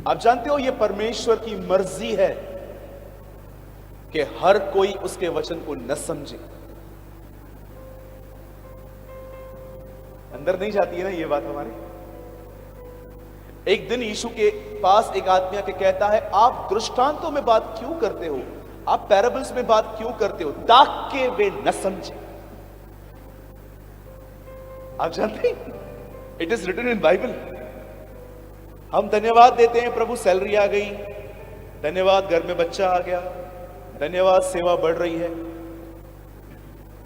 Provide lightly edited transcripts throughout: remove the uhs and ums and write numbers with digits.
आप जानते हो ये परमेश्वर की मर्जी है कि हर कोई उसके वचन को न समझे। अंदर नहीं जाती है ना ये बात हमारे। एक दिन यीशु के पास एक आदमी आके कहता है, आप दृष्टांतों में बात क्यों करते हो, आप पैराबल्स में बात क्यों करते हो, ताकि वे न समझे। आप जानते हैं it is written in Bible. हम धन्यवाद देते हैं, प्रभु सैलरी आ गई, धन्यवाद घर में बच्चा आ गया, धन्यवाद सेवा बढ़ रही है।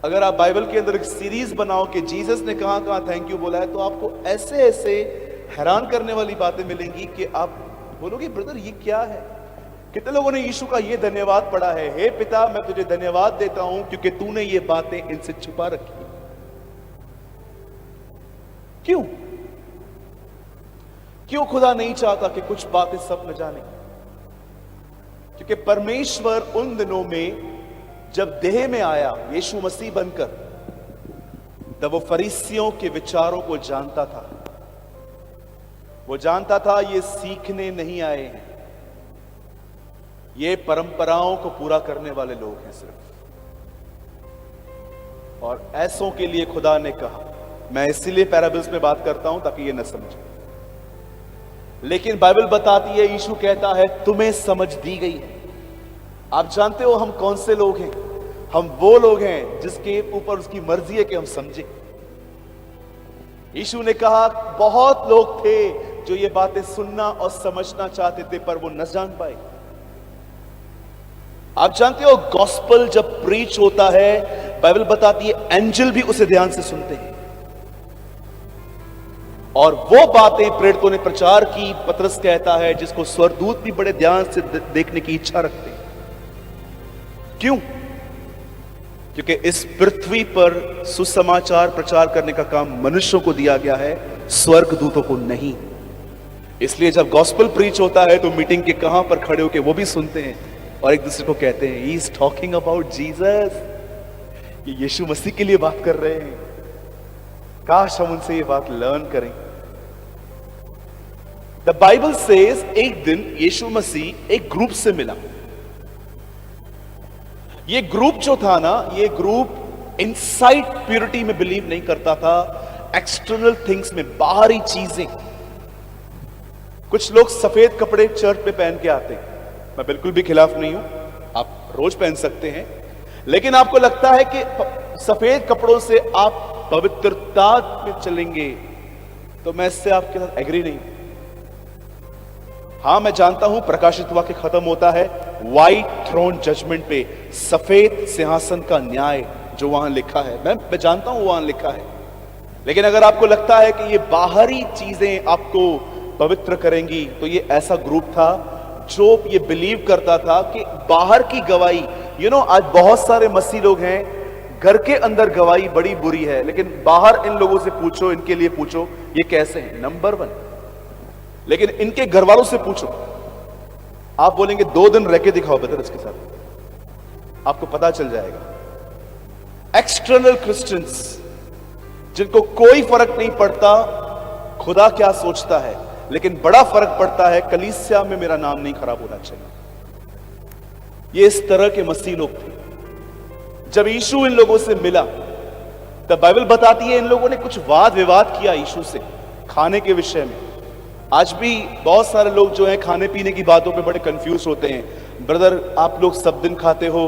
अगर आप बाइबल के अंदर एक सीरीज बनाओ कि जीसस ने कहां कहां थैंक यू बोला है, तो आपको ऐसे ऐसे हैरान करने वाली बातें मिलेंगी कि आप बोलोगे ब्रदर ये क्या है। कितने लोगों ने यीशु का ये धन्यवाद पढ़ा है, हे पिता मैं तुझे धन्यवाद देता हूं क्योंकि तूने ये बातें इनसे छुपा रखी। क्यों क्यों खुदा नहीं चाहता कि कुछ बातें सब न जाने? क्योंकि परमेश्वर उन दिनों में जब देह में आया यीशु मसीह बनकर, तब वो फरीसियों के विचारों को जानता था। वो जानता था ये सीखने नहीं आए हैं, ये परंपराओं को पूरा करने वाले लोग हैं सिर्फ। और ऐसों के लिए खुदा ने कहा, मैं इसीलिए पैराबल्स में बात करता हूं ताकि ये न समझे। लेकिन बाइबल बताती है, यीशु कहता है तुम्हें समझ दी गई है। आप जानते हो हम कौन से लोग हैं? हम वो लोग हैं जिसके ऊपर उसकी मर्जी है कि हम समझें। यीशु ने कहा बहुत लोग थे जो ये बातें सुनना और समझना चाहते थे पर वो न जान पाए। आप जानते हो गॉस्पेल जब प्रीच होता है, बाइबल बताती है एंजल भी उसे ध्यान से सुनते हैं। और वो बातें प्रेरितों ने प्रचार की, पतरस कहता है, जिसको स्वर्गदूत भी बड़े ध्यान से देखने की इच्छा रखते हैं। क्यों? क्योंकि इस पृथ्वी पर सुसमाचार प्रचार करने का काम मनुष्यों को दिया गया है, स्वर्गदूतों को नहीं। इसलिए जब गॉस्पेल प्रीच होता है तो मीटिंग के कहां पर खड़े होकर वो भी सुनते हैं और एक दूसरे को कहते हैं he is talking about Jesus, ये यीशु मसीह के लिए बात कर रहे हैं। काश हम उनसे ये बात लर्न करें। द बाइबल सेज एक दिन यीशु मसीह एक ग्रुप से मिला। ये ग्रुप जो था ना, ये ग्रुप इनसाइड प्योरिटी में बिलीव नहीं करता था, एक्सटर्नल थिंग्स में, बाहरी चीजें। कुछ लोग सफेद कपड़े चर्च में पहन के आते हैं, मैं बिल्कुल भी खिलाफ नहीं हूं, आप रोज पहन सकते हैं। लेकिन आपको लगता है कि सफेद कपड़ों से आप पवित्रता में चलेंगे, तो मैं इससे आपके साथ एग्री नहीं हूं। हां मैं जानता हूं प्रकाशित वाक्य खत्म होता है व्हाइट थ्रोन जजमेंट पे, सफेद सिंहासन का न्याय जो वहां लिखा है, मैं जानता हूं वहां लिखा है। लेकिन अगर आपको लगता है कि ये बाहरी चीजें आपको पवित्र करेंगी, तो ये ऐसा ग्रुप था जो ये बिलीव करता था कि बाहर की गवाही, आज बहुत सारे मसीह लोग हैं घर के अंदर गवाही बड़ी बुरी है, लेकिन बाहर इन लोगों से पूछो, इनके लिए पूछो ये कैसे हैं, नंबर 1। लेकिन इनके घर वालों से पूछो, आप बोलेंगे 2 दिन रह के दिखाओ बेटर इसके साथ, आपको पता चल जाएगा। एक्सटर्नल क्रिश्चियंस जिनको कोई फर्क नहीं पड़ता खुदा क्या सोचता है, लेकिन बड़ा फर्क पड़ता है कलीसिया में मेरा नाम नहीं खराब होना चाहिए। ये इस तरह के मसीह लोग थे। जब यीशु इन लोगों से मिला, तब बाइबल बताती है इन लोगों ने कुछ वाद विवाद किया यीशु से खाने के विषय में। आज भी बहुत सारे लोग जो हैं खाने पीने की बातों पे बड़े कंफ्यूज होते हैं। ब्रदर आप लोग सब दिन खाते हो,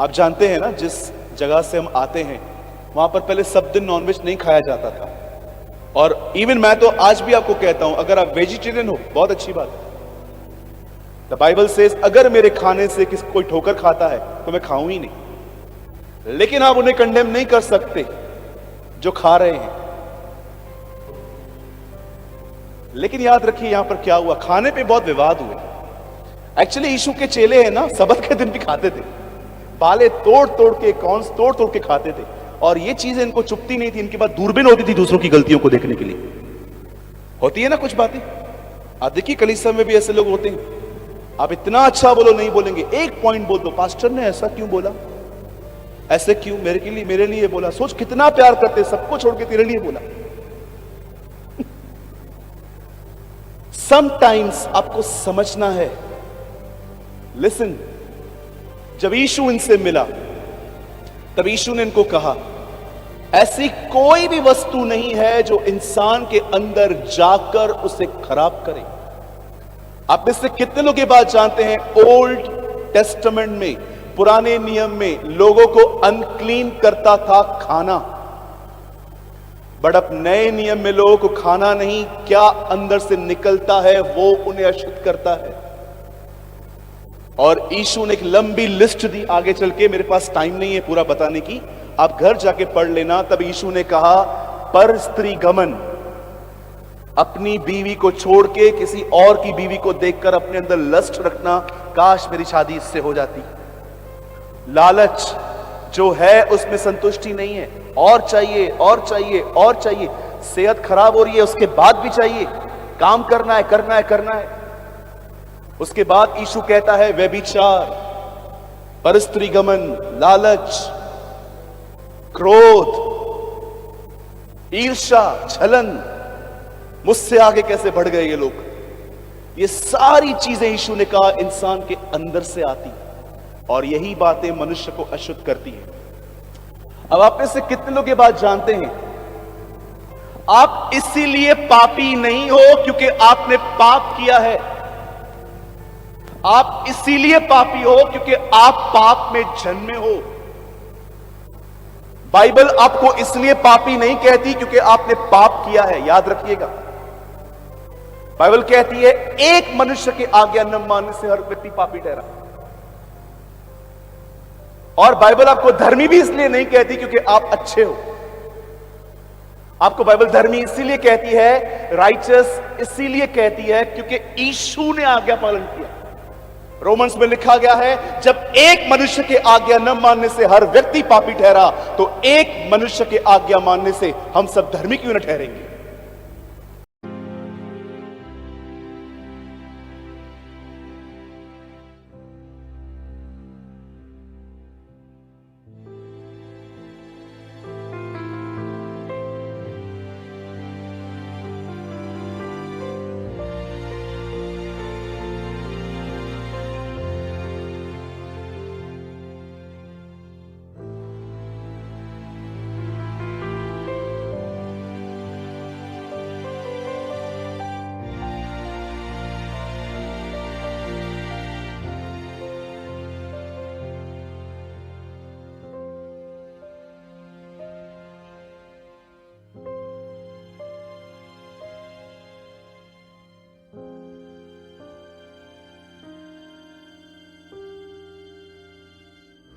आप जानते हैं ना जिस जगह से हम आते हैं वहां पर पहले सब दिन नॉनवेज नहीं खाया जाता था। और इवन मैं तो आज भी आपको कहता हूं, अगर आप वेजिटेरियन हो बहुत अच्छी बात है। द बाइबल सेज अगर मेरे खाने से कोई ठोकर खाता है तो मैं खाऊं ही नहीं। लेकिन आप उन्हें कंडेम नहीं कर सकते जो खा रहे हैं। लेकिन याद रखिए यहां पर क्या हुआ, खाने पे बहुत विवाद हुए। एक्चुअली यीशु के चेले हैं ना, सबत के दिन भी खाते थे, पाले तोड़ तोड़ के, कॉर्न्स तोड़ तोड़ के खाते थे। और ये चीजें इनको चुपती नहीं थी, इनके पास दूरबीन होती थी दूसरों की गलतियों को देखने के लिए। होती है ना कुछ बातें, आप देखिए कलीसिया में भी ऐसे लोग होते हैं। आप इतना अच्छा बोलो नहीं बोलेंगे, एक पॉइंट बोल दो, पास्टर ने ऐसा क्यों बोला, ऐसे क्यों, मेरे लिए बोला। सोच कितना प्यार करते, सबको छोड़ के तेरे लिए बोला। समटाइम्स आपको समझना है। लिसन, जब यीशु इनसे मिला तब यीशु ने इनको कहा, ऐसी कोई भी वस्तु नहीं है जो इंसान के अंदर जाकर उसे खराब करे। आप में से कितने लोग ये बात जानते हैं, ओल्ड टेस्टामेंट में, पुराने नियम में लोगों को अनक्लीन करता था खाना, बट अब नए नियम में लोगों को खाना नहीं, क्या अंदर से निकलता है वो उन्हें अशुद्ध करता है। और यीशु ने एक लंबी लिस्ट दी आगे चल के, मेरे पास टाइम नहीं है पूरा बताने की, आप घर जाके पढ़ लेना। तब यीशु ने कहा, पर स्त्री गमन, अपनी बीवी को छोड़ के किसी और की बीवी को देखकर अपने अंदर लस्ट रखना, काश मेरी शादी इससे हो जाती। लालच जो है उसमें संतुष्टि नहीं है, और चाहिए और चाहिए और चाहिए। सेहत खराब हो रही है उसके बाद भी चाहिए, काम करना है करना है करना है। उसके बाद यीशु कहता है व्यभिचार, परस्त्री गमन, लालच, क्रोध, ईर्ष्या, छलन। मुझसे आगे कैसे बढ़ गए ये लोग। ये सारी चीजें यीशु ने कहा इंसान के अंदर से आती, और यही बातें मनुष्य को अशुद्ध करती हैं। अब आप में से कितने लोग ये बात जानते हैं, आप इसीलिए पापी नहीं हो क्योंकि आपने पाप किया है। आप इसीलिए पापी हो क्योंकि आप पाप में जन्मे हो। बाइबल आपको इसलिए पापी नहीं कहती क्योंकि आपने पाप किया है, याद रखिएगा। बाइबल कहती है एक मनुष्य की आज्ञा न मानने से हर व्यक्ति पापी ठहरा। और बाइबल आपको धर्मी भी इसलिए नहीं कहती क्योंकि आप अच्छे हो। आपको बाइबल धर्मी इसीलिए कहती है, राइचस इसीलिए कहती है क्योंकि यीशु ने आज्ञा पालन किया। रोमन्स में लिखा गया है, जब एक मनुष्य के आज्ञा न मानने से हर व्यक्ति पापी ठहरा, तो एक मनुष्य के आज्ञा मानने से हम सब धर्मी क्यों न ठहरेंगे।